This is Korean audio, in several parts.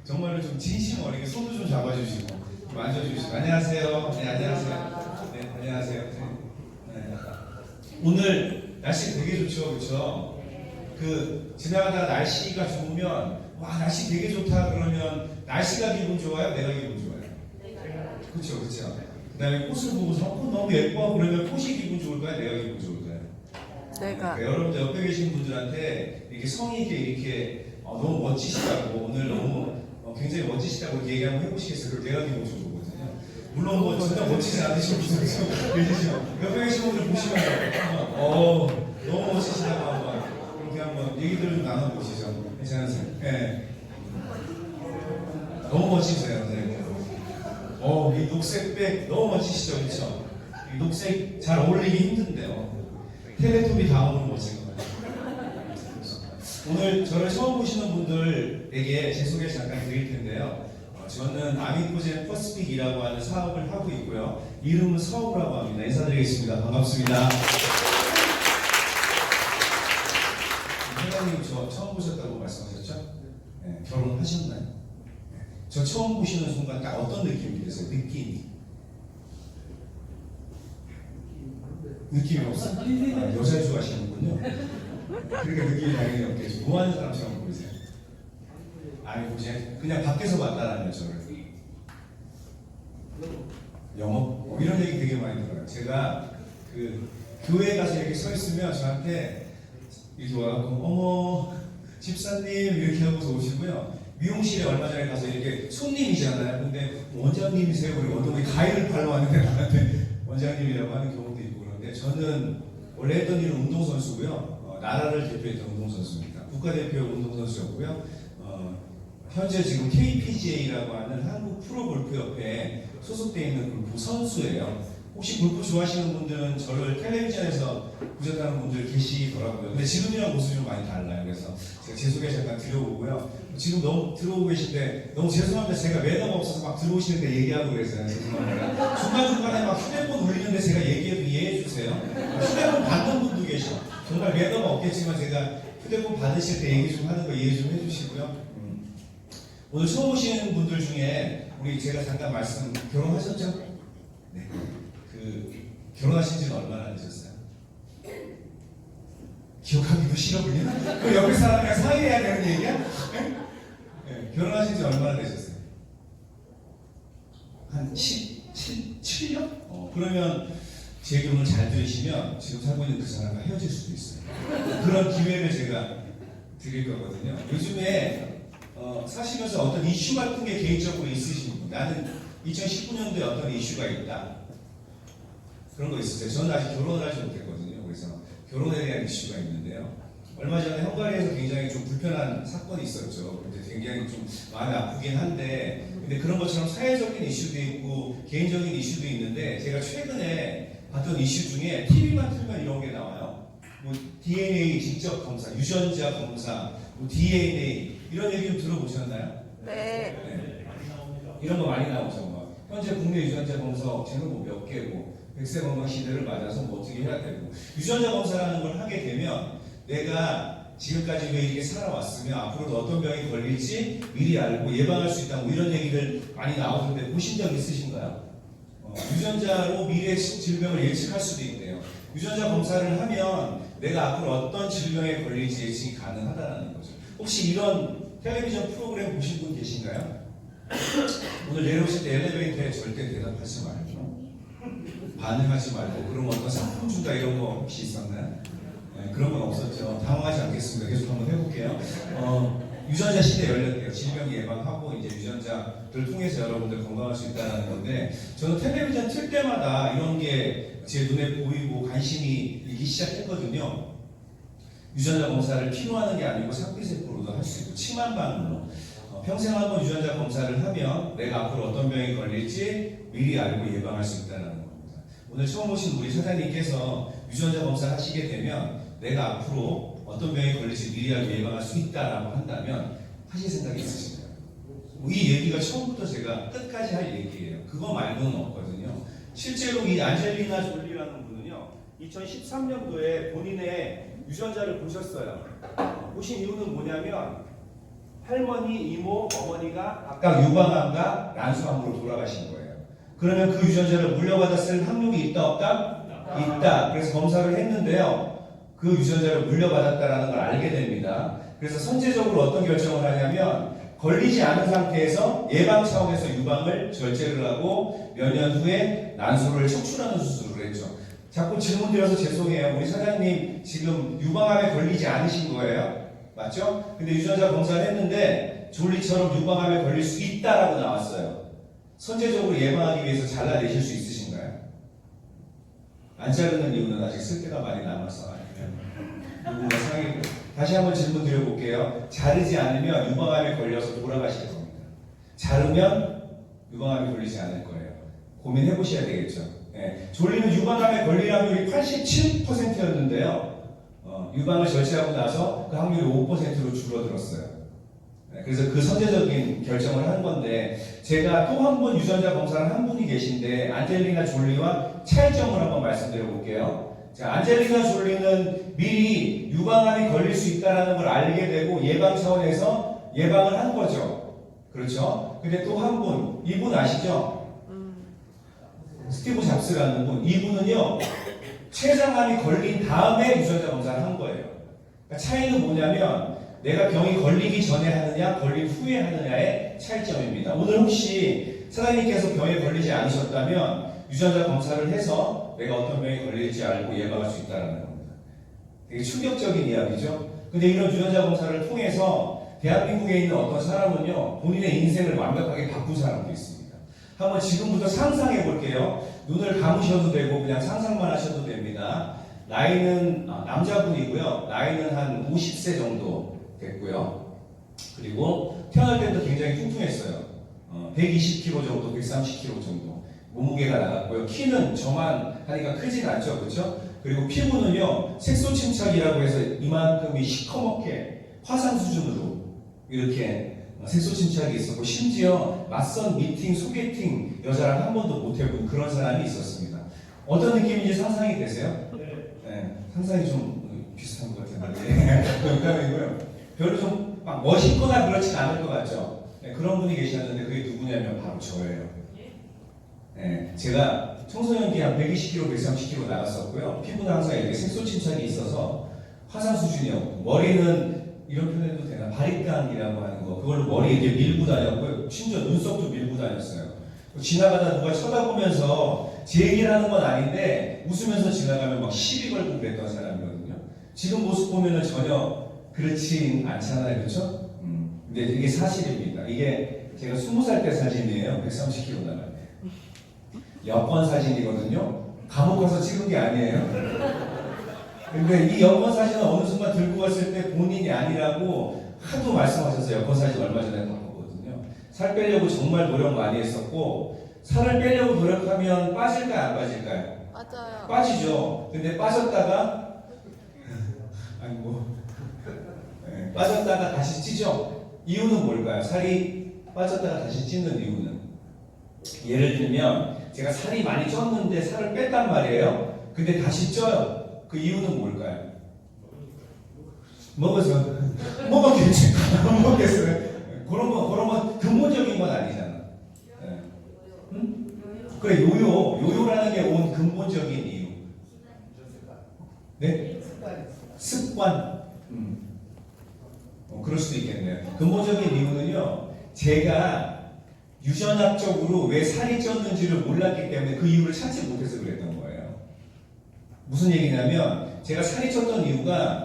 정말로 좀 진심 어리게 손도 좀 잡아주시고 좀 앉아주시고 안녕하세요. 네, 안녕하세요. 네, 안녕하세요. 네. 오늘 날씨 되게 좋죠, 그렇죠? 그 지나가다가 날씨가 좋으면 와 날씨 되게 좋다 그러면 날씨가 기분 좋아요, 내가 기분 좋아요? 그렇죠, 그렇죠. 그다음에 꽃을 보고서 너무 예뻐 그러면 꽃이 기분 좋을까요, 내가 기분 좋을까요? 내가. 그러니까 여러분들 옆에 계신 분들한테 이렇게 성의 있게 이렇게 너무 멋지시다고 오늘 너무 굉장히 멋지시다고 이렇게 얘기 한번 해보시겠어요? 그럼 내가 기분 좋은 거거든요. 물론 뭐 진짜 멋지지 않으신 분들 계시죠. 옆에 계신 분들 보시면 너무 멋지시다고 한번 그렇게 한번 얘기들을 좀 나눠보시죠. 괜찮으세요? 네. 너무 멋지세요. 네. 이 녹색백 너무 멋지시죠, 그렇죠? 이 녹색 잘 어울리기 힘든데요. 텔레토비 다음으로 멋진 것 같아요. 오늘 저를 처음 보시는 분들에게 제 소개 잠깐 드릴 텐데요. 저는 아미코젠 퍼스픽이라고 하는 사업을 하고 있고요. 이름은 서우라고 합니다. 인사드리겠습니다. 반갑습니다. 회장님 저 처음 보셨다고 말씀하셨죠? 네, 결혼하셨나요? 네. 저 처음 보시는 순간 딱 어떤 느낌이 드세요? 느낌이 없어요. 여자 좋아하시는군요. 그러니까 느낌이 당연히 없겠죠. 뭐 하는 사람처럼 보이세요? 아니, 그냥 밖에서 만나라는 저를. 영업? 이런 얘기 되게 많이 들어요. 제가 그 교회 가서 이렇게 서 있으면 저한테 이렇게 와서 어머, 집사님 이렇게 하고서 오시고요. 미용실에 얼마 전에 가서 이렇게 손님이잖아요. 근데 원장님이세요? 우리 원동이 가위를 팔러 왔는데 나한테 원장님이라고 하는 경우도 있고 그런데 저는 원래 했던 일은 운동선수고요. 나라를 대표했던 운동선수입니다. 국가대표 운동선수였고요. 현재 지금 KPGA라고 하는 한국 프로골프협회에 소속되어 있는 골프 선수예요. 혹시 골프 좋아하시는 분들은 저를 텔레비전에서 보셨다는 분들 계시더라고요. 근데 지금이랑 모습이 좀 많이 달라요. 그래서 제가 제 소개 잠깐 드려보고요. 지금 너무 들어오고 계신데 너무 죄송합니다. 제가 매너가 없어서 막 들어오시는데 얘기하고 그래서요. 죄송합니다. 중간중간에 막 휴대폰 울리는데 제가 얘기해도 이해해 주세요. 휴대폰 받는 분도 계셔. 정말 매너가 없겠지만 제가 휴대폰 받으실 때 얘기 좀 하는 거 이해 좀 해주시고요. 오늘 처음 오시는 분들 중에 우리 제가 잠깐 결혼하셨죠? 네. 결혼하신 지는 얼마나 되셨어요? 기억하기도 싫어군요. 그 옆에 사람이랑 사이해야 되는 얘기야? 네. 결혼하신 지 얼마나 되셨어요? 한 7년? 그러면 제 얘기 오늘 잘 들으시면 지금 살고 있는 그 사람과 헤어질 수도 있어요. 그런 기회를 제가 드릴 거거든요. 요즘에 사시면서 어떤 이슈 같은 게 개인적으로 있으신 분, 나는 2019년도에 어떤 이슈가 있다. 그런 거 있으세요? 저는 아직 결혼을 하지 못했거든요. 그래서 결혼에 대한 이슈가 있는데요. 얼마 전에 헝가리에서 굉장히 좀 불편한 사건이 있었죠. 근데 굉장히 좀 마음이 아프긴 한데, 근데 그런 것처럼 사회적인 이슈도 있고 개인적인 이슈도 있는데, 제가 최근에 봤던 이슈 중에 TV만 틀면 이런 게 나와요. 뭐 DNA 직접 검사, 유전자 검사, 뭐 DNA 이런 얘기 좀 들어보셨나요? 네. 이런 거 많이 나오죠. 막 현재 국내 유전자 검사 업체는 뭐 몇 개고. 백세 건강 시대를 맞아서 뭐 어떻게 해야 되고 유전자 검사라는 걸 하게 되면 내가 지금까지 왜 이렇게 살아왔으며 앞으로도 어떤 병이 걸릴지 미리 알고 예방할 수 있다 뭐 이런 얘기들 많이 나오는데 보신 적 있으신가요? 유전자로 미래 질병을 예측할 수도 있대요. 유전자 검사를 하면 내가 앞으로 어떤 질병에 걸릴지 예측이 가능하다는 거죠. 혹시 이런 텔레비전 프로그램 보신 분 계신가요? 오늘 내려오실 때 엘리베이터에 절대 대답하지 말고 반응하지 말고 그럼 어떤 상품 준다 이런 거 혹시 있었나요? 네, 그런 건 없었죠. 당황하지 않겠습니다. 계속 한번 해볼게요. 유전자 시대 열렸대요. 질병 예방하고 이제 유전자를 통해서 여러분들 건강할 수 있다는 건데 저는 텔레비전 틀 때마다 이런 게 제 눈에 보이고 관심이 있기 시작했거든요. 유전자 검사를 피로 하는 게 아니고 상피세포로도 할 수 있고 침한방으로 평생 한번 유전자 검사를 하면 내가 앞으로 어떤 병이 걸릴지 미리 알고 예방할 수 있다는 겁니다. 오늘 처음 오신 우리 사장님께서 유전자 검사를 하시게 되면 내가 앞으로 어떤 병에 걸릴지 미리 알고 예방할 수 있다라고 한다면 하실 생각이 있으신가요? 이 얘기가 처음부터 제가 끝까지 할 얘기예요. 그거 말고는 없거든요. 실제로 이 안젤리나 졸리라는 분은요 2013년도에 본인의 유전자를 보셨어요. 보신 이유는 뭐냐면 할머니, 이모, 어머니가 각각 유방암과 난소암으로 돌아가신 거예요. 그러면 그 유전자를 물려받았을 확률이 있다 없다? 있다. 그래서 검사를 했는데요. 그 유전자를 물려받았다는 걸 알게 됩니다. 그래서 선제적으로 어떤 결정을 하냐면 걸리지 않은 상태에서 예방 차원에서 유방을 절제를 하고 몇 년 후에 난소를 척출하는 수술을 했죠. 자꾸 질문 드려서 죄송해요. 우리 사장님 지금 유방암에 걸리지 않으신 거예요? 맞죠? 근데 유전자 검사를 했는데 졸리처럼 유방암에 걸릴 수 있다라고 나왔어요. 선제적으로 예방하기 위해서 잘라내실 수 있으신가요? 안 자르는 이유는 아직 쓸 때가 많이 남아서 아니면 누군가 상해. 다시 한번 질문 드려볼게요. 자르지 않으면 유방암에 걸려서 돌아가실 겁니다. 자르면 유방암에 걸리지 않을 거예요. 고민해 보셔야 되겠죠. 네. 졸리는 유방암에 걸릴 확률이 87%였는데요. 유방을 절제하고 나서 그 확률이 5%로 줄어들었어요. 네. 그래서 그 선제적인 결정을 한 건데 제가 또 한 번 유전자 검사를 한 분이 계신데 안젤리나 졸리와 차이점을 한번 말씀드려 볼게요. 자, 안젤리나 졸리는 미리 유방암이 걸릴 수 있다는 걸 알게 되고 예방 차원에서 예방을 한 거죠. 그렇죠? 근데 또 한 분, 이분 아시죠? 스티브 잡스라는 분, 이분은요 췌장암이 걸린 다음에 유전자 검사를 한 거예요. 그러니까 차이는 뭐냐면 내가 병이 걸리기 전에 하느냐 걸린 후에 하느냐의 차이점입니다. 오늘 혹시 사장님께서 병에 걸리지 않으셨다면 유전자 검사를 해서 내가 어떤 병에 걸릴지 알고 예방할 수 있다는 겁니다. 되게 충격적인 이야기죠. 근데 이런 유전자 검사를 통해서 대한민국에 있는 어떤 사람은요 본인의 인생을 완벽하게 바꾼 사람도 있습니다. 한번 지금부터 상상해 볼게요. 눈을 감으셔도 되고 그냥 상상만 하셔도 됩니다. 나이는 남자분이고요. 나이는 한 50세 정도 됐고요. 그리고 태어날 때부터 굉장히 뚱뚱했어요. 120kg 정도, 130kg 정도 몸무게가 나갔고요. 키는 저만 하니까 크진 않죠, 그렇죠? 그리고 피부는요 색소 침착이라고 해서 이만큼이 시커멓게 화상 수준으로 이렇게 색소 침착이 있었고 심지어 맞선 미팅, 소개팅 여자랑 한 번도 못 해본 그런 사람이 있었습니다. 어떤 느낌인지 상상이 되세요? 네, 상상이 좀 비슷한 것 같은데 농담이고요. 별로 좀 막 멋있거나 그렇진 않을 것 같죠? 네, 그런 분이 계셨는데 그게 누구냐면 바로 저예요. 네, 제가 청소년기 한 120kg, 130kg 나갔었고요. 피부는 항상 이렇게 색소 침착이 있어서 화상 수준이었고 머리는 이런 표현해도 되나? 바리깡이라고 하는 거 그걸로 머리 이렇게 밀고 다녔고요. 심지어 눈썹도 밀고 다녔어요. 지나가다 누가 쳐다보면서 제 얘기를 하는 건 아닌데 웃으면서 지나가면 막 시비 걸고 그랬던 사람이거든요. 지금 모습 보면은 전혀 그렇진 않잖아요. 그렇죠? 근데 이게 사실입니다. 이게 제가 20살 때 사진이에요. 130kg 나갈 때. 여권 사진이거든요. 감옥 가서 찍은 게 아니에요. 근데 이 여권 사진은 어느 순간 들고 갔을 때 본인이 아니라고 하도 말씀하셨어요. 여권 사진 얼마 전에 바꿨거든요. 살 빼려고 정말 노력 많이 했었고 살을 빼려고 노력하면 빠질까요? 안 빠질까요? 맞아요. 빠지죠. 근데 빠졌다가 아니 뭐 네, 빠졌다가 다시 찌죠. 이유는 뭘까요? 살이 빠졌다가 다시 찌는 이유는 예를 들면 제가 살이 많이 쪘는데 살을 뺐단 말이에요. 근데 다시 쪄요. 그 이유는 뭘까요? 먹어서 먹었겠지. 안 먹겠어요. 그런 건 근본적인 건 아니잖아. 네. 응? 그래 요요라는 게 온 근본적인 이유. 네? 습관. 그럴 수도 있겠네요. 근본적인 이유는요. 제가 유전학적으로 왜 살이 쪘는지를 몰랐기 때문에 그 이유를 찾지 못해서 그랬던 거예요. 무슨 얘기냐면 제가 살이 쪘던 이유가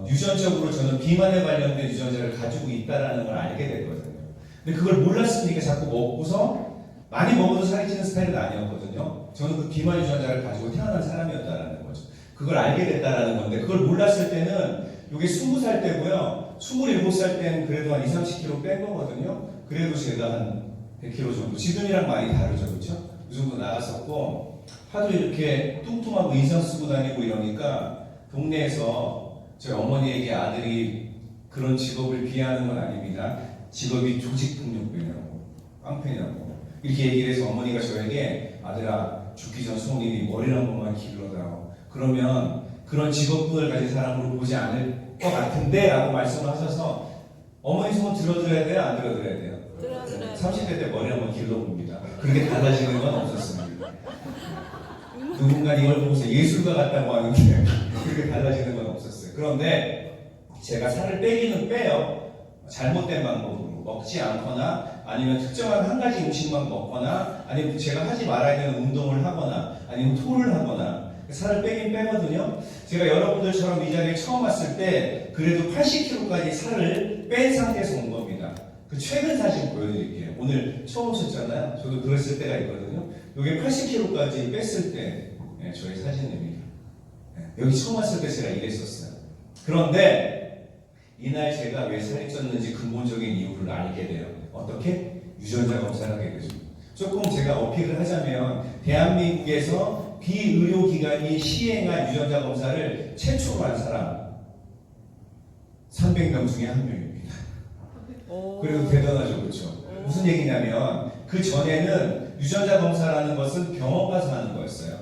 유전적으로 저는 비만에 관련된 유전자를 가지고 있다는 걸 알게 됐거든요. 근데 그걸 몰랐으니까 자꾸 먹고서 많이 먹어도 살이 찌는 스타일은 아니었거든요. 저는 그 비만 유전자를 가지고 태어난 사람이었다는 거죠. 그걸 알게 됐다는 건데 그걸 몰랐을 때는 이게 20살 때고요. 27살 때는 그래도 한 20-30kg 뺀 거거든요. 그래도 제가 한 100kg 정도 지금이랑 많이 다르죠. 그렇죠? 그 정도 나갔었고 하도 이렇게 뚱뚱하고 인상 쓰고 다니고 이러니까 동네에서 저희 어머니에게 아들이 그런 직업을 비하하는 건 아닙니다. 직업이 조직폭력배냐고 깡패냐고 이렇게 얘기를 해서 어머니가 저에게 아들아 죽기 전 손님이 머리를 한 번만 길러다오. 그러면 그런 직업군을 가진 사람으로 보지 않을 것 같은데 라고 말씀을 하셔서 어머니 소원 들어드려야 돼요? 안 들어드려야 돼요? 들어드려야 30대 때 머리 한번 길러봅니다. 그렇게 달라지는 건 없었습니다. 누군가 이걸 보고서 예술가 같다고 하는데 그렇게 달라지는 건 없었어요. 그런데 제가 살을 빼기는 빼요. 잘못된 방법으로 먹지 않거나 아니면 특정한 한 가지 음식만 먹거나 아니면 제가 하지 말아야 되는 운동을 하거나 아니면 토를 하거나 살을 빼긴 빼거든요. 제가 여러분들처럼 이 자리에 처음 왔을 때 그래도 80kg까지 살을 뺀 상태에서 온 겁니다. 그 최근 사진 보여드릴게요. 오늘 처음 오셨잖아요. 저도 그랬을 때가 있거든요. 이게 80kg까지 뺐을 때 저희 사진입니다. 여기 처음 왔을 때 제가 이랬었어요. 그런데 이날 제가 왜 살이 쪘는지 근본적인 이유를 알게 돼요. 어떻게? 유전자 검사를 하게 되죠. 조금 제가 어필을 하자면 대한민국에서 비의료기관이 시행한 유전자 검사를 최초로 한 사람 300명 중에 한 명입니다. 그래도 대단하죠, 그렇죠? 무슨 얘기냐면 그 전에는 유전자 검사라는 것은 병원 가서 하는 거였어요.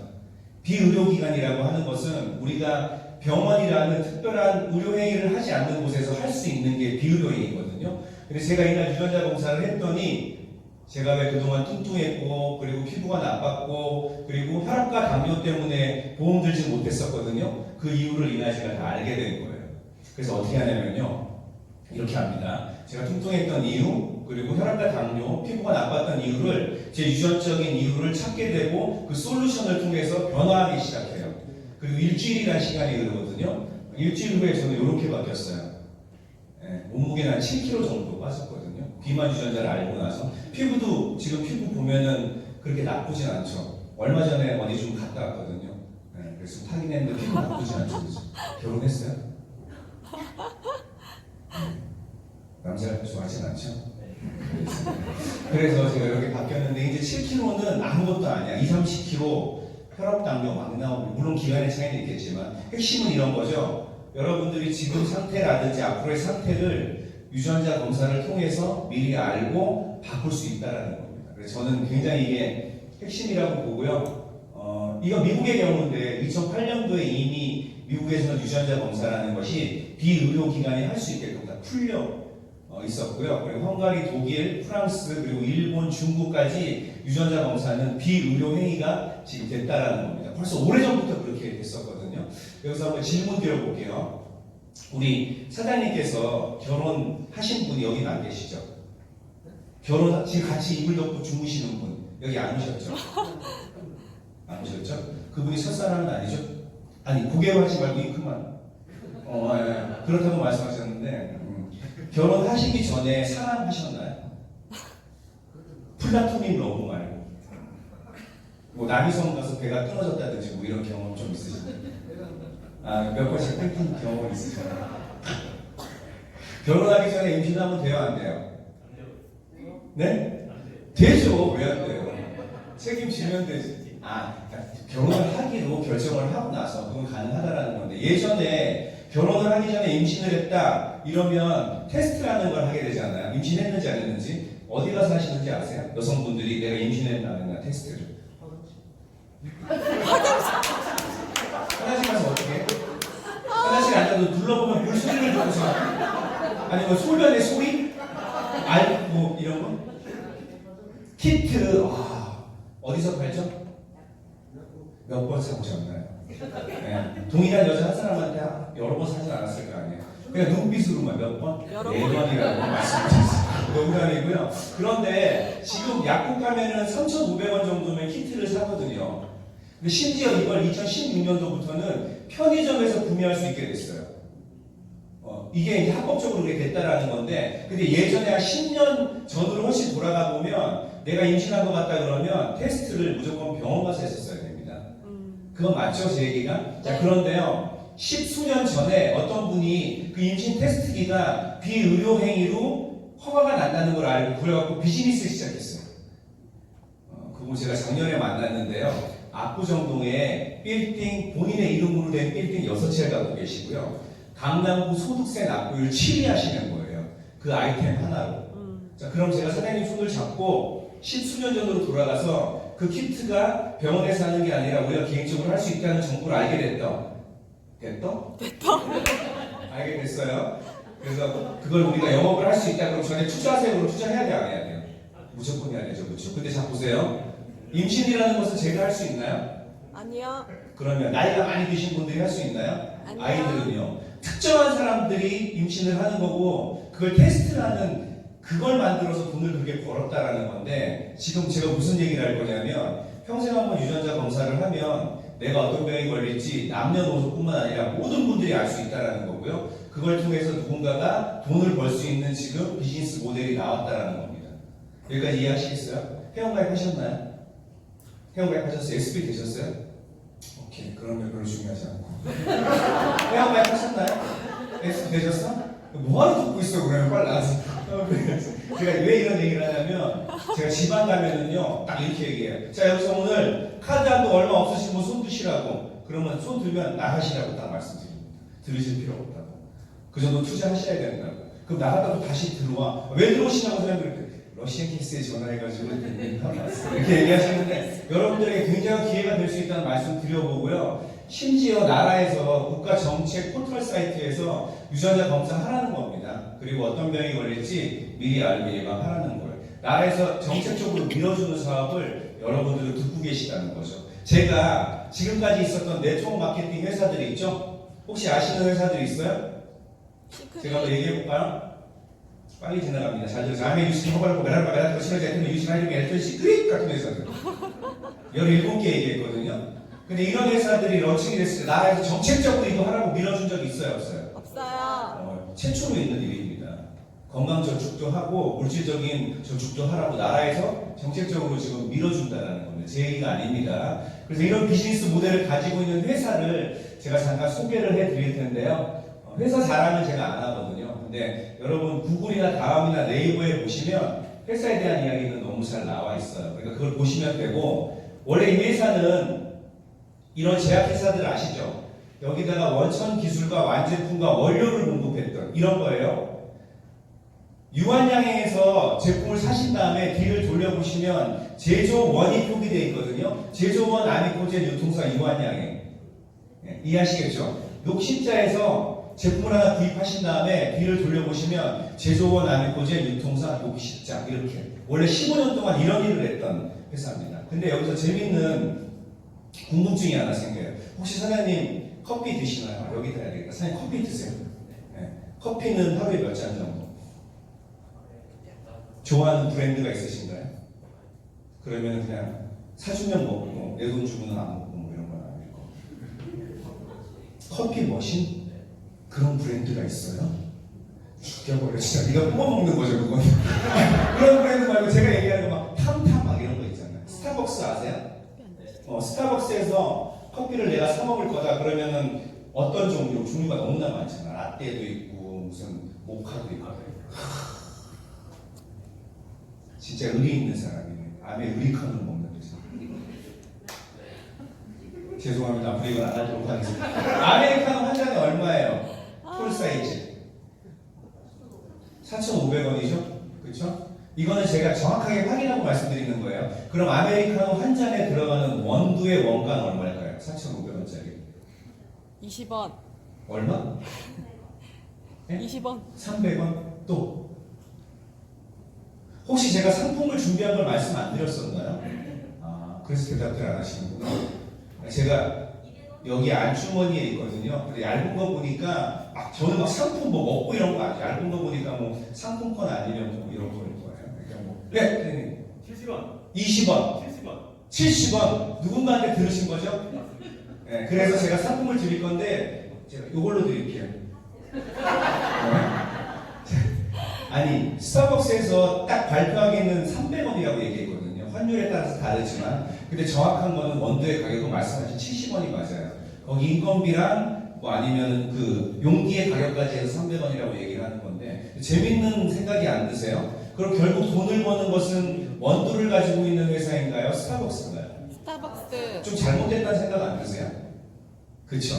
비의료기관이라고 하는 것은 우리가 병원이라는 특별한 의료행위를 하지 않는 곳에서 할 수 있는 게 비의료행위거든요. 그래서 제가 이날 유전자 검사를 했더니 제가 왜 그동안 뚱뚱했고 그리고 피부가 나빴고 그리고 혈압과 당뇨 때문에 보험 들지 못했었거든요. 그 이유를 이날 제가 다 알게 된 거예요. 그래서 어떻게 하냐면요. 이렇게 합니다. 제가 뚱뚱했던 이유 그리고 혈압과 당뇨, 피부가 나빴던 이유를 제 유전적인 이유를 찾게 되고 그 솔루션을 통해서 변화하기 시작해요. 그리고 일주일이라는 시간이 흐르거든요. 일주일 후에 저는 이렇게 바뀌었어요. 몸무게는 한 7kg 정도 빠졌거든요. 비만 유전자를 알고 나서 피부도 지금 피부 보면은 그렇게 나쁘진 않죠. 얼마 전에 어디 좀 갔다 왔거든요. 그래서 확인했는데 피부 나쁘지 않죠. 결혼했어요? 남자를 좋아하진 않죠? 그래서 제가 이렇게 바뀌었는데 이제 7kg는 아무것도 아니야. 20, 30kg 혈압, 당뇨 막 나오고 물론 기간의 차이는 있겠지만 핵심은 이런 거죠. 여러분들이 지금 상태라든지 앞으로의 상태를 유전자 검사를 통해서 미리 알고 바꿀 수 있다는 겁니다. 그래서 저는 굉장히 이게 핵심이라고 보고요. 이거 미국의 경우인데 2008년도에 이미 미국에서는 유전자 검사라는 것이 비의료기관이 할 수 있게끔 다 풀려 있었고요. 그리고 헝가리, 독일, 프랑스, 그리고 일본, 중국까지 유전자 검사는 비의료 행위가 지금 됐다라는 겁니다. 벌써 오래전부터 그렇게 됐었거든요. 여기서 한번 질문 드려볼게요. 우리 사장님께서 결혼하신 분이 여기 안 계시죠? 결혼 지금 같이 이불 덮고 주무시는 분 여기 안 오셨죠? 안 오셨죠? 그분이 첫사랑은 아니죠? 아니 고개로 하지 말고 입금만. 그렇다고 말씀하셨는데 결혼하시기 전에 사랑하셨나요? 플라토닉 러브 말고 뭐 남이섬 가서 배가 끊어졌다든지 뭐 이런 경험 좀 있으신가요? 몇 번씩 끊긴 경험 있으시나요? 결혼하기 전에 임신하면 돼요, 안 돼요? 네? 되죠. 왜 안 돼요? 책임지면 되지. 그러니까 결혼을 하기로 결정을 하고 나서 그건 가능하다라는 건데 예전에 결혼을 하기 전에 임신을 했다 이러면 테스트라는 걸 하게 되잖아요. 임신했는지 안 했는지 어디 가서 하시는지 아세요? 여성분들이 내가 임신했나 안 했나 테스트를 화장실 가서 어떻게 해? 화장실 앉아서 눌러보면 물 소리를 듣고서 아니면 소변의 소리? 뭐 이런 거? 키트 어디서 팔죠? 몇 번 사보셨나요? 동일한 여자 한 사람한테 여러 번 사진 않았을 거 아니에요. 그냥 눈빛으로만 몇 번? 4번이라고 말씀드렸어요. 농담이고요. 그런데 지금 약국 가면은 3,500원 정도면 키트를 사거든요. 근데 심지어 이걸 2016년도부터는 편의점에서 구매할 수 있게 됐어요. 이게 이제 합법적으로 그렇게 됐다라는 건데, 근데 예전에 한 10년 전으로 훨씬 돌아가 보면 내가 임신한 것 같다 그러면 테스트를 무조건 병원 가서 했었어야 됩니다. 그건 맞죠, 제 얘기가? 자, 그런데요. 10수년 전에 어떤 분이 그 임신 테스트기가 비의료 행위로 허가가 난다는 걸 알고 그래갖고 비즈니스를 시작했어요. 그분 제가 작년에 만났는데요. 압구정동에 빌딩, 본인의 이름으로 된 빌딩 6채를 갖고 계시고요. 강남구 소득세 납부율 7위 하시는 거예요. 그 아이템 하나로. 자, 그럼 제가 사장님 손을 잡고 10수년 전으로 돌아가서 그 키트가 병원에서 하는 게 아니라 우리가 개인적으로 할 수 있다는 정보를 알게 됐다. 알게 됐어요. 그래서 그걸 우리가 영업을 할 수 있다 그럼 저한테 투자하세요. 그럼 투자해야 돼, 안 해야 돼요? 무조건 해야 되죠, 그렇죠? 근데 자 보세요. 임신이라는 것은 제가 할 수 있나요? 아니요. 그러면 나이가 많이 드신 분들이 할 수 있나요? 아니요. 아이들은요. 특정한 사람들이 임신을 하는 거고 그걸 테스트하는 그걸 만들어서 돈을 그렇게 벌었다라는 건데 지금 제가 무슨 얘기를 할 거냐면 평생 한번 유전자 검사를 하면 내가 어떤 병이 걸릴지 남녀노소뿐만 아니라 모든 분들이 알 수 있다라는 거고요. 그걸 통해서 누군가가 돈을 벌 수 있는 지금 비즈니스 모델이 나왔다라는 겁니다. 여기까지 이해하시겠어요? 회원가입 하셨나요? 회원가입 하셨어요? SP 되셨어요? 오케이, 그러면 별로 중요하지 않고. 회원가입 하셨나요? SP 되셨어? 뭐하러 듣고 있어 그러면 빨리 나가서. 제가 왜 이런 얘기를 하냐면 제가 지방 가면은요 딱 이렇게 얘기해요. 자 여기서 오늘 카드 한도 얼마 없으신 분 손 드시라고. 그러면 손 들면 나가시라고 딱 말씀드립니다. 들으실 필요 없다고. 그 정도 투자하셔야 된다고. 그럼 나갔다고 다시 들어와. 왜 들어오시냐고 사람들이 러시안 케이스에 전화해가지고 이렇게 얘기하시는데 여러분들에게 굉장한 기회가 될 수 있다는 말씀 드려보고요. 심지어 나라에서 국가정책 포털 사이트에서 유전자 검사하라는 겁니다. 그리고 어떤 병이 걸릴지 미리 알고 예방하라는 거예요. 나라에서 정책적으로 밀어주는 사업을 여러분들은 듣고 계시다는 거죠. 제가 지금까지 있었던 네트워크 마케팅 회사들이 있죠? 혹시 아시는 회사들이 있어요? 제가 한번 얘기해볼까요? 빨리 지나갑니다. 잘 들으세요. 아메 유신, 허발고, 메랄바, 신화자, 에트미, 유신, 하이드미, 엘트리, 시크릿 같은 회사들 17개 얘기했거든요. 근데 이런 회사들이 런칭이 됐을 때 나라에서 정책적으로 이거 하라고 밀어준 적이 있어요? 없어요? 없어요. 최초로 있는 일입니다. 건강 저축도 하고 물질적인 저축도 하라고 나라에서 정책적으로 지금 밀어준다는 겁니다. 제 얘기가 아닙니다. 그래서 이런 비즈니스 모델을 가지고 있는 회사를 제가 잠깐 소개를 해드릴 텐데요. 회사 자랑을 제가 안 하거든요. 근데 여러분 구글이나 다음이나 네이버에 보시면 회사에 대한 이야기는 너무 잘 나와 있어요. 그러니까 그걸 보시면 되고 원래 이 회사는 이런 제약회사들 아시죠? 여기다가 원천 기술과 완제품과 원료를 공급했던 이런 거예요. 유한양행에서 제품을 사신 다음에 뒤를 돌려보시면 제조원이 표기되어 있거든요. 제조원 아미코젠 유통사 유한양행. 네, 이해하시겠죠? 녹십자에서 제품을 하나 구입하신 다음에 뒤를 돌려보시면 제조원 아미코젠 유통사 녹십자 이렇게 원래 15년 동안 이런 일을 했던 회사입니다. 근데 여기서 재밌는 궁금증이 하나 생겨요. 혹시 사장님 커피 드시나요? 여기 드려야 되겠다. 사장님 커피 드세요. 네. 커피는 하루에 몇 잔 정도? 좋아하는 브랜드가 있으신가요? 그러면 그냥 사주면 먹고 내 돈 주고는 안 먹고 뭐 이런 건 아닐 거. 커피 머신? 그런 브랜드가 있어요? 죽여버려 진짜. 네가 뽑아먹는 거죠 그건. 그런 브랜드 말고 제가 얘기하는 거 막 탐탐 막 이런 거 있잖아요. 스타벅스 아세요? 스타벅스에서 커피를 내가 사 먹을 거다 그러면은 어떤 종류가 너무나 많잖아. 라떼도 있고 무슨 모카도 있고. 진짜 의리 있는 사람이네. 암에 의리칸을 먹는 거지. 죄송합니다. 앞으로 이건 안 하도록 하겠습니다. 아메리카노 한 잔에 얼마예요? 풀 사이즈 4,500원이죠? 그렇죠? 이거는 제가 정확하게 확인하고 말씀드리는 거예요. 그럼 아메리카노 한 잔에 들어가는 원두의 원가는 얼마일까요? 4,500원짜리 20원. 얼마? 네? 20원. 300원? 또 혹시 제가 상품을 준비한 걸 말씀 안 드렸었나요? 아, 그래서 대답들 안 하시는구나. 제가 여기 안주머니에 있거든요. 근데 얇은 거 보니까 저는 막 상품 뭐 먹고 이런 거 아니에요. 얇은 거 보니까 뭐 상품권 아니면 뭐 이런 거일 거예요. 그러니까 뭐 네, 70원. 20원, 70원. 70원 누군가한테 들으신 거죠? 네, 그래서 제가 상품을 드릴 건데 제가 이걸로 드릴게요. 네. 아니 스타벅스에서 딱 발표하기에는 300원이라고 얘기했거든요. 환율에 따라서 다르지만 근데 정확한 거는 원두의 가격은 말씀하신 70원이 맞아요. 거기 인건비랑 뭐 아니면 그 용기의 가격까지 해서 300원이라고 얘기를 하는 건데 재밌는 생각이 안 드세요? 그럼 결국 돈을 버는 것은 원두를 가지고 있는 회사인가요? 스타벅스인가요? 스타벅스. 좀 잘못됐다는 생각 안 드세요? 그쵸?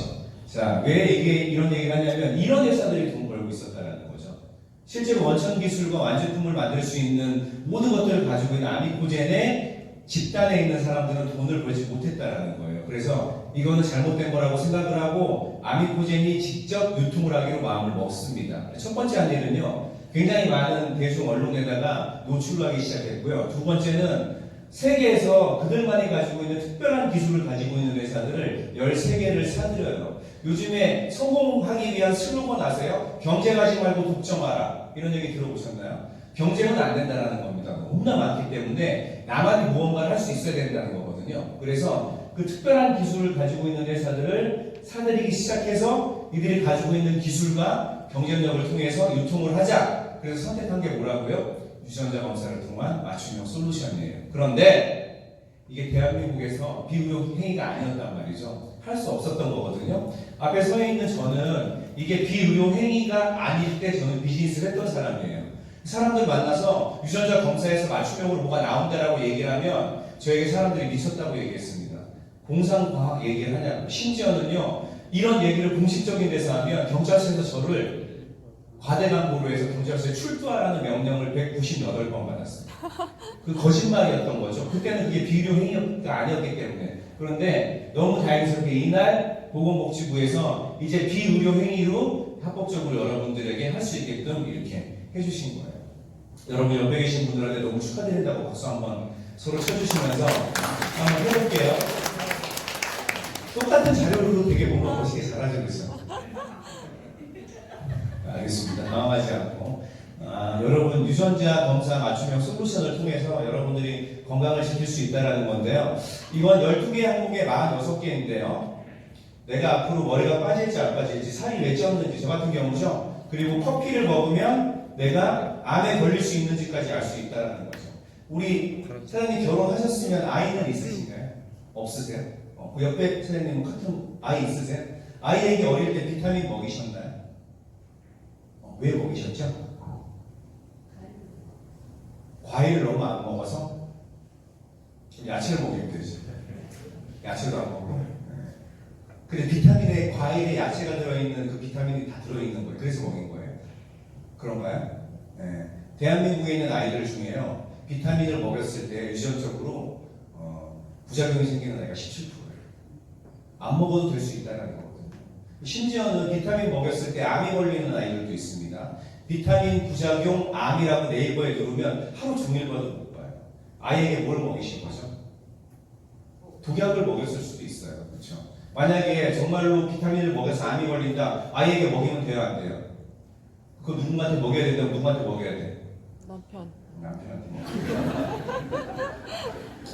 자, 왜 이런 얘기를 하냐면 이런 회사들이 돈 벌고 있었다는 거죠. 실제로 원천 기술과 완제품을 만들 수 있는 모든 것들을 가지고 있는 아미코젠의 집단에 있는 사람들은 돈을 벌지 못했다라는 거예요. 그래서 이거는 잘못된 거라고 생각을 하고 아미코젠이 직접 유통을 하기로 마음을 먹습니다. 첫 번째 한 일은요, 굉장히 많은 대중 언론에다가 노출하기 시작했고요. 두 번째는 세계에서 그들만이 가지고 있는 특별한 기술을 가지고 있는 회사들을 13개를 사들여요. 요즘에 성공하기 위한 슬로건 아세요? 경쟁하지 말고 독점하라. 이런 얘기 들어보셨나요? 경쟁은 안 된다는 겁니다. 너무나 많기 때문에 나만이 무언가를 할 수 있어야 된다는 거거든요. 그래서 그 특별한 기술을 가지고 있는 회사들을 사들이기 시작해서 이들이 가지고 있는 기술과 경쟁력을 통해서 유통을 하자. 그래서 선택한 게 뭐라고요? 유전자 검사를 통한 맞춤형 솔루션이에요. 그런데 이게 대한민국에서 비의료 행위가 아니었단 말이죠. 할 수 없었던 거거든요. 앞에 서 있는 저는 이게 비의료 행위가 아닐 때 저는 비즈니스를 했던 사람이에요. 사람들 만나서 유전자 검사에서 맞춤형으로 뭐가 나온다라고 얘기를 하면 저에게 사람들이 미쳤다고 얘기했습니다. 공상과학 얘기를 하냐고. 심지어는요, 이런 얘기를 공식적인 데서 하면 경찰서에서 저를 과대광고로 해서 경찰서에 출두하라는 명령을 198번 받았습니다. 그 거짓말이었던 거죠. 그때는 그게 비의료 행위가 아니었기 때문에. 그런데 너무 다행스럽게 이날 보건복지부에서 이제 비의료 행위로 합법적으로 여러분들에게 할 수 있게끔 이렇게 해주신 거예요. 여러분 옆에 계신 분들한테 너무 축하드린다고 박수 한번 서로 쳐주시면서 한번 해볼게요. 똑같은 자료로도 되게 뭔가 멋있게 잘하시고 있어요. 알겠습니다. 당황하지 않고 여러분 유전자 검사 맞춤형 솔루션을 통해서 여러분들이 건강을 지킬 수 있다는 건데요. 이건 12개 항목에 46개인데요. 내가 앞으로 머리가 빠질지 안 빠질지, 살이 왜 쪘는지, 저 같은 경우죠. 그리고 커피를 먹으면 내가 암에 걸릴 수 있는지까지 알 수 있다는 거죠. 우리 사장님 결혼하셨으면 아이는 있으신가요? 없으세요? 그 옆에 사장님은 같은 아이 있으세요? 아이에게 어릴 때 비타민 먹이셨나요? 왜 먹이셨죠? 과일을 너무 안 먹어서 야채를 먹이면 되죠. 야채도 안 먹고. 근데 비타민에 과일에 야채가 들어있는 그 비타민이 다 들어있는 거예요. 그래서 먹인 거예요. 그런가요? 네. 대한민국에 있는 아이들 중에요. 비타민을 먹였을 때 유전적으로 부작용이 생기는 아이가 17%예요. 안 먹어도 될 수 있다는 거거든요. 심지어는 비타민 먹였을 때 암이 걸리는 아이들도 있습니다. 비타민 부작용 암이라고 네이버에 누르면 하루 종일 봐도 못 봐요. 아이에게 뭘 먹이신 거죠? 독약을 먹였을 수도 있어요. 그렇죠? 만약에 정말로 비타민을 먹여서 암이 걸린다, 아이에게 먹이면 돼요, 안 돼요? 그거 누군가한테 먹여야 된다고 누구한테 먹여야 돼? 남편한테 먹여야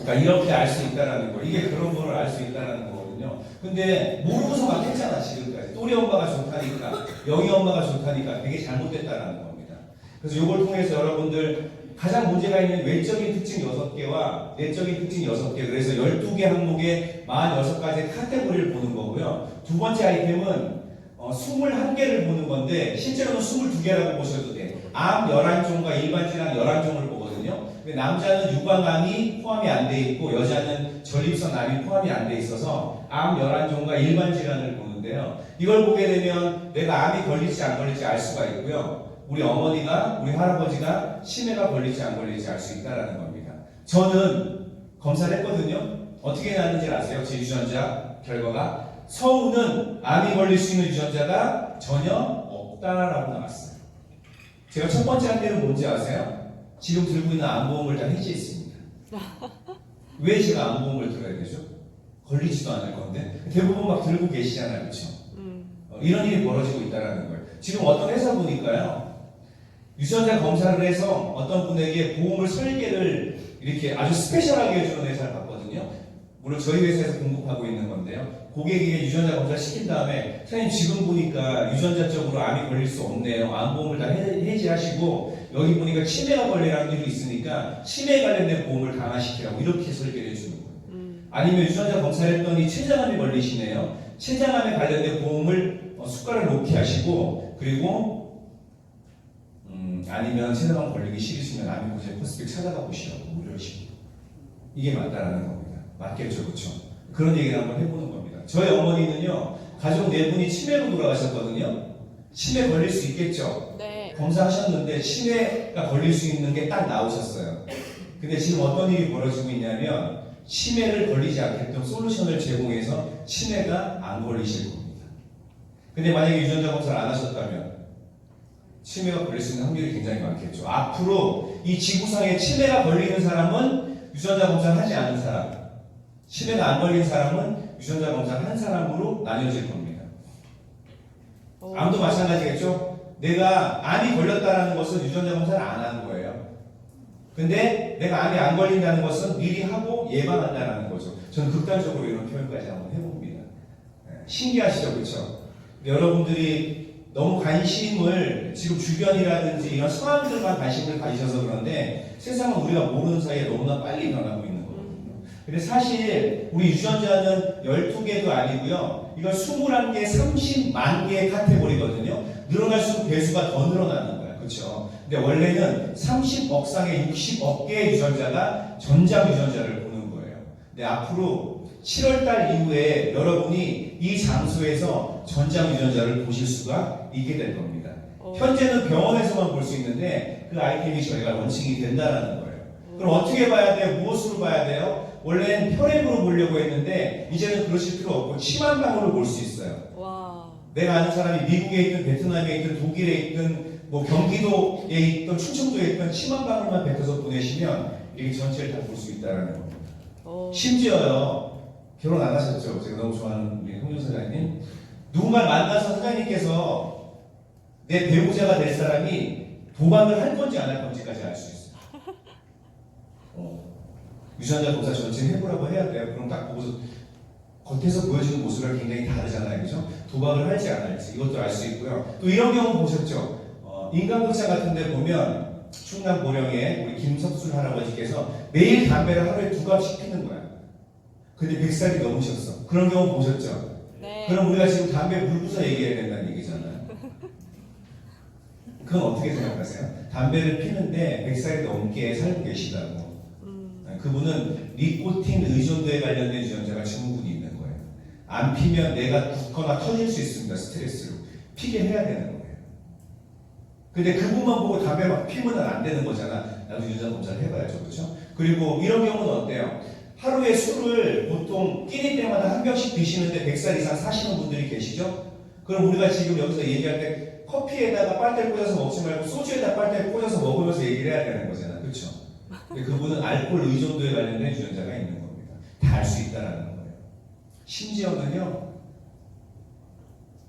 그러니까 이렇게 알 수 있다는 거. 이게 그런 거를 알 수 있다는 거거든요. 근데 모르고서 막 했잖아, 지금까지. 또리 엄마가 좋다니까, 영희 엄마가 좋다니까 되게 잘못됐다는 겁니다. 그래서 이걸 통해서 여러분들 가장 문제가 있는 외적인 특징 6개와 내적인 특징 6개, 그래서 12개 항목에 46가지의 카테고리를 보는 거고요. 두 번째 아이템은 21개를 보는 건데 실제로는 22개라고 보셔도 돼. 암 11종과 일반 질환 11종을 보거든요. 근데 남자는 유방암이 포함이 안 돼 있고 여자는 전립선 암이 포함이 안 돼 있어서 암 11종과 일반 질환을 보는데요. 이걸 보게 되면 내가 암이 걸릴지 안 걸릴지 알 수가 있고요. 우리 어머니가, 우리 할아버지가 치매가 걸릴지 안 걸릴지 알 수 있다는 겁니다. 저는 검사를 했거든요. 어떻게 나왔는지 아세요? 제 유전자 결과가 서우는 암이 걸릴 수 있는 유전자가 전혀 없다라고 나왔어요. 제가 첫 번째 한 일은 뭔지 아세요? 지금 들고 있는 암보험을 다 해지했습니다. 왜 제가 암보험을 들어야 되죠? 걸리지도 않을 건데 대부분 막 들고 계시잖아요, 그렇죠? 이런 일이 벌어지고 있다는 거예요. 지금 어떤 회사 보니까요, 유전자 검사를 해서 어떤 분에게 보험을 설계를 이렇게 아주 스페셜하게 해주는 회사를 봤거든요. 물론 저희 회사에서 공급하고 있는 건데요. 고객에게 유전자 검사 시킨 다음에 선생님 지금 보니까 유전자적으로 암이 걸릴 수 없네요. 암보험을 다 해지하시고 여기 보니까 치매가 걸리라는 일이 있으니까 치매에 관련된 보험을 강화시키라고 이렇게 설계를 해주는 거예요. 아니면 유전자 검사를 했더니 췌장암이 걸리시네요. 췌장암에 관련된 보험을 숟가락을 놓게 하시고, 그리고 아니면 췌장암 걸리기 싫으시면 아미코젠 포스픽 찾아가 보시라고 이런 식으로. 이게 맞다라는 겁니다. 맞겠죠, 그렇죠? 그런 얘기를 한번 해보는 겁니다. 저희 어머니는요, 가족 4분이 치매로 돌아가셨거든요. 치매 걸릴 수 있겠죠? 네. 검사하셨는데 치매가 걸릴 수 있는 게 딱 나오셨어요. 근데 지금 어떤 일이 벌어지고 있냐면 치매를 걸리지 않게끔 솔루션을 제공해서 치매가 안 걸리실 겁니다. 근데 만약에 유전자 검사를 안 하셨다면 치매가 걸릴 수 있는 확률이 굉장히 많겠죠. 앞으로 이 지구상에 치매가 걸리는 사람은 유전자 검사를 하지 않은 사람, 치매가 안 걸린 사람은 유전자 검사를 한 사람으로 나뉘어질 겁니다. 암도 마찬가지겠죠. 내가 암이 걸렸다는 것은 유전자 검사를 안 한 거예요. 근데 내가 암이 안 걸린다는 것은 미리 하고 예방한다는 거죠. 저는 극단적으로 이런 표현까지 한번 해봅니다. 신기하시죠, 그렇죠? 여러분들이 너무 관심을 지금 주변이라든지 이런 사람들만 관심을 가지셔서 그런데 세상은 우리가 모르는 사이에 너무나 빨리 변하고 있는 거거든요. 근데 사실 우리 유전자는 12개도 아니고요. 이건 21개, 30만 개의 카테고리거든요. 늘어날수록 배수가 더 늘어나는 거예요. 그렇죠? 근데 원래는 30억 쌍의 60억 개의 유전자가 전장 유전자를 보는 거예요. 근데 앞으로 7월달 이후에 여러분이 이 장소에서 전장 유전자를 보실 수가 있게 될 겁니다. 현재는 병원에서만 볼 수 있는데 그 아이템이 저희가 런칭이 된다는 거예요. 그럼 어떻게 봐야 돼요? 무엇으로 봐야 돼요? 원래는 혈액으로 보려고 했는데 이제는 그러실 필요 없고 침한방으로 볼 수 있어요. 와. 내가 아는 사람이 미국에 있든 베트남에 있든 독일에 있든 뭐 경기도에 있든 충청도에 있든 침한방울만 뱉어서 보내시면 이렇게 전체를 다 볼 수 있다는 겁니다. 심지어요. 결혼 안 하셨죠? 제가 너무 좋아하는 우리 홍준 사장님. 누군가를 만나서 사장님께서 내 배우자가 될 사람이 도박을 할 건지 안 할 건지까지 알 수 있어요. 유전자 검사 전체 해보라고 해야 돼요. 그럼 딱 보고서 겉에서 보여지는 모습을 굉장히 다르잖아요. 그죠? 도박을 할지 안 할지 이것도 알 수 있고요. 또 이런 경우 보셨죠? 인간극장 같은 데 보면 충남 보령에 우리 김석순 할아버지께서 매일 담배를 하루에 2갑씩 피는 거야. 근데 100살이 넘으셨어. 그런 경우 보셨죠? 네. 그럼 우리가 지금 담배 물고서 얘기해야 된다는 얘기잖아요. 그건 어떻게 생각하세요? 담배를 피는데 100살이 넘게 살고 계시다고. 그분은 니코틴 의존도에 관련된 유전자가 증후군이 있는 거예요. 안 피면 내가 붓거나 터질 수 있습니다. 스트레스로. 피게 해야 되는 거예요. 근데 그분만 보고 담배 막 피면 안 되는 거잖아. 나도 유전자 검사를 해봐야죠. 그렇죠? 그리고 이런 경우는 어때요? 하루에 술을 보통 끼니 때마다 한 병씩 드시는데 100살 이상 사시는 분들이 계시죠? 그럼 우리가 지금 여기서 얘기할 때 커피에다가 빨대를 꽂아서 먹지 말고 소주에다 빨대를 꽂아서 먹으면서 얘기를 해야 되는 거잖아. 그렇죠? 근데 그분은 알코올 의존도에 관련된 유전자가 있는 겁니다. 다 알 수 있다는 거예요. 심지어는요,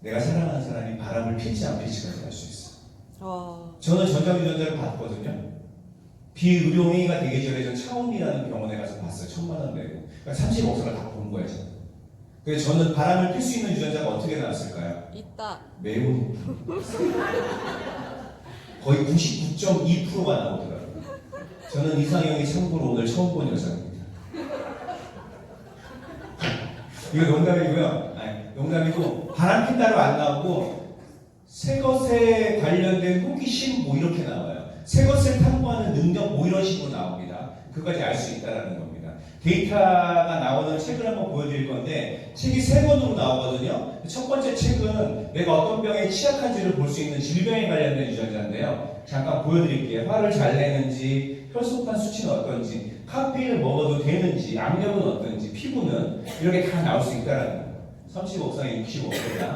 내가 사랑하는 사람이 바람을 필지 안 필지까지 알 수 있어요. 저는 전장 유전자를 봤거든요. 비의료행위가 되기 전에 전 차원이라는 병원에 가서 봤어요. 1,000만 원 내고. 그러니까 30억사를 다 본 거예요. 그래서 저는 바람을 필 수 있는 유전자가 어떻게 나왔을까요? 있다. 매우 높은 거의 99.2%가 나오더라고요. 저는 이상형이 참고로 오늘 처음 본 여자입니다. 이거 농담이고요. 아니, 농담이고 바람 핀다로 안 나오고 새 것에 관련된 호기심 뭐 이렇게 나와요. 새 것을 탐구하는 능력 뭐 이런 식으로 나옵니다. 그까지 알 수 있다는 겁니다. 데이터가 나오는 책을 한번 보여드릴 건데 책이 3권으로 나오거든요. 첫 번째 책은 내가 어떤 병에 취약한지를 볼 수 있는 질병에 관련된 유전자인데요. 잠깐 보여드릴게요. 화를 잘 내는지, 혈소판 수치는 어떤지, 카페인을 먹어도 되는지, 악력은 어떤지, 피부는 이렇게 다 나올 수 있다는 거예요. 30억상에 65억이다.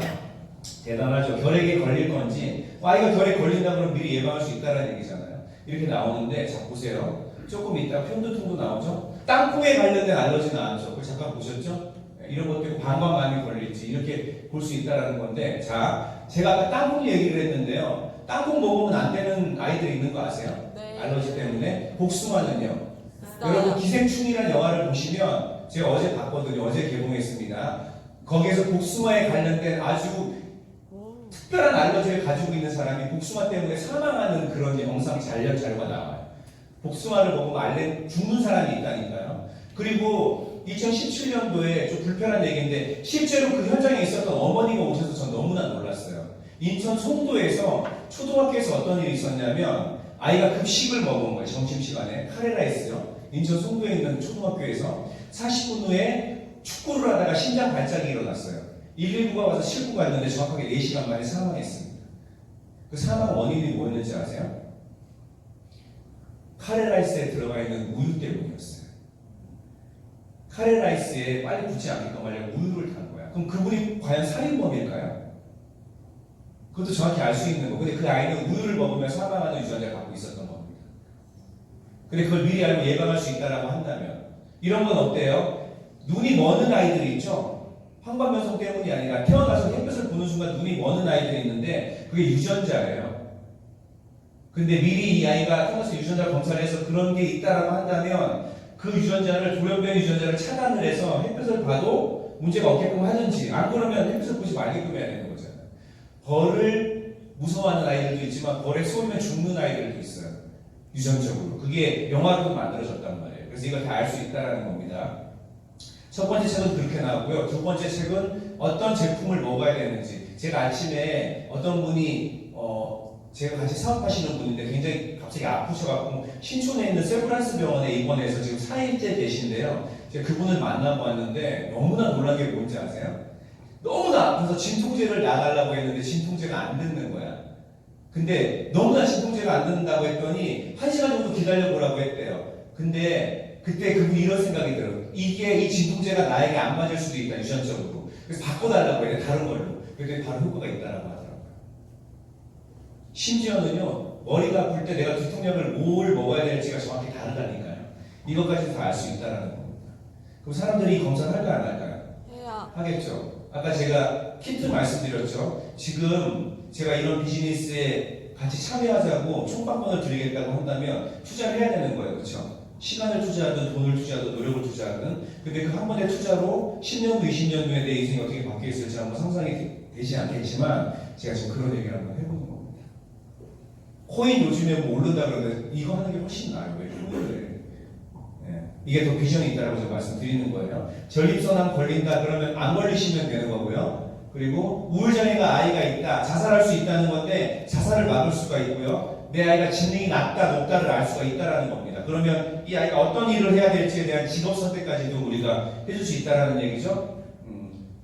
대단하죠. 결핵에 걸릴 건지, 아이가 결핵 걸린다 그러면 미리 예방할 수 있다는 얘기잖아요. 이렇게 나오는데, 자 보세요. 조금 이따 편두통도 나오죠. 땅콩에 관련된 알러지 나왔죠. 그걸 잠깐 보셨죠? 이런 것도 있고 방광암이 걸릴지 이렇게 볼 수 있다는 건데, 자 제가 아까 땅콩 얘기를 했는데요. 땅콩 먹으면 안 되는 아이들 있는 거 아세요? 네. 알러지 때문에. 복숭아는요. 있어요. 여러분 기생충이라는 영화를 보시면 제가 어제 봤거든요. 어제 개봉했습니다. 거기에서 복숭아에 관련된 아주 특별한 알러지를 가지고 있는 사람이 복숭아 때문에 사망하는 그런 영상 자료가 나와요. 복숭아를 먹으면 죽는 사람이 있다니까요. 그리고 2017년도에 좀 불편한 얘기인데 실제로 그 현장에 있었던 어머니가 오셔서 전 너무나 놀랐어요. 인천 송도에서 초등학교에서 어떤 일이 있었냐면 아이가 급식을 먹은 거예요. 점심시간에 카레라이스죠. 인천 송도에 있는 초등학교에서 40분 후에 축구를 하다가 심장 발작이 일어났어요. 119가 와서 싣고 갔는데 정확하게 4시간 만에 사망했습니다. 그 사망 원인이 뭐였는지 아세요? 카레라이스에 들어가 있는 우유 때문이었어요. 카레라이스에 빨리 굳지 않게끔 하려고 우유를 탄 거야. 그럼 그분이 과연 살인범일까요? 그것도 정확히 알 수 있는 거. 근데 그 아이는 우유를 먹으면 사망하는 유전자를 갖고 있었던 겁니다. 근데 그걸 미리 알고 예방할 수 있다라고 한다면 이런 건 어때요? 눈이 머는 아이들이 있죠? 황반변성 때문이 아니라 태어나서 햇볕을 보는 순간 눈이 머는 아이들이 있는데 그게 유전자예요. 근데 미리 이 아이가 태어나서 유전자 검사를 해서 그런 게 있다라고 한다면 그 유전자를 돌연변 유전자를 차단을 해서 햇볕을 봐도 문제가 없게끔 하든지 안 그러면 햇빛을 보지 말게끔 해야 되는 거잖아요. 벌을 무서워하는 아이들도 있지만 벌에 쏘이면 죽는 아이들도 있어요. 유전적으로. 그게 영화로도 만들어졌단 말이에요. 그래서 이걸 다 알 수 있다는 겁니다. 첫 번째 책은 그렇게 나왔고요. 두 번째 책은 어떤 제품을 먹어야 되는지. 제가 아침에 어떤 분이 제가 같이 사업하시는 분인데 굉장히 갑자기 아프셔갖고 신촌에 있는 세브란스 병원에 입원해서 지금 4일째 계신데요. 제가 그분을 만나고 왔는데 너무나 놀란 게 뭔지 아세요? 너무나 아파서 진통제를 놔달라고 했는데 진통제가 안 듣는 거야. 근데 너무나 진통제가 안 듣는다고 했더니 1시간 정도 기다려보라고 했대요. 근데 그때 그분이 이런 생각이 들어요. 이게 이 진통제가 나에게 안 맞을 수도 있다, 유전적으로. 그래서 바꿔달라고 해요, 다른 걸로. 그랬더니 바로 효과가 있다라고 하더라고요. 심지어는요, 머리가 아플 때 내가 두통약을 뭘 먹어야 될지가 정확히 다르다니까요. 이것까지 다 알 수 있다는 겁니다. 그럼 사람들이 이 검사를 할까요, 안 할까요? 해야. 하겠죠. 아까 제가 키트 말씀드렸죠. 지금 제가 이런 비즈니스에 같이 참여하자고 총박권을 드리겠다고 한다면 투자를 해야 되는 거예요. 그렇죠? 시간을 투자하든 돈을 투자하든 노력을 투자하든 근데 그 한 번의 투자로 10년 후 20년 후에 내 인생이 어떻게 바뀌어 있을지 한번 상상이 되지 않겠지만 제가 지금 그런 얘기를 한번 해보는 겁니다. 코인 요즘에 뭐 오른다 그러는데 이거 하는 게 훨씬 나아요. 왜 코인을 해? 이게 더 비전이 있다라고 제가 말씀드리는 거예요. 전립선암 걸린다 그러면 안 걸리시면 되는 거고요. 그리고 우울장애가 아이가 있다, 자살할 수 있다는 건데 자살을 막을 수가 있고요. 내 아이가 지능이 낮다, 높다를 알 수가 있다라는 겁니다. 그러면 이 아이가 어떤 일을 해야 될지에 대한 직업 선택까지도 우리가 해줄 수 있다라는 얘기죠.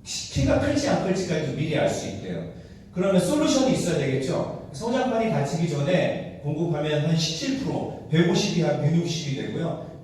키가 클지 안 클지까지도 미리 알 수 있대요. 그러면 솔루션이 있어야 되겠죠. 성장판이 닫히기 전에 공급하면 한 17%, 150이 한 160이 되고요.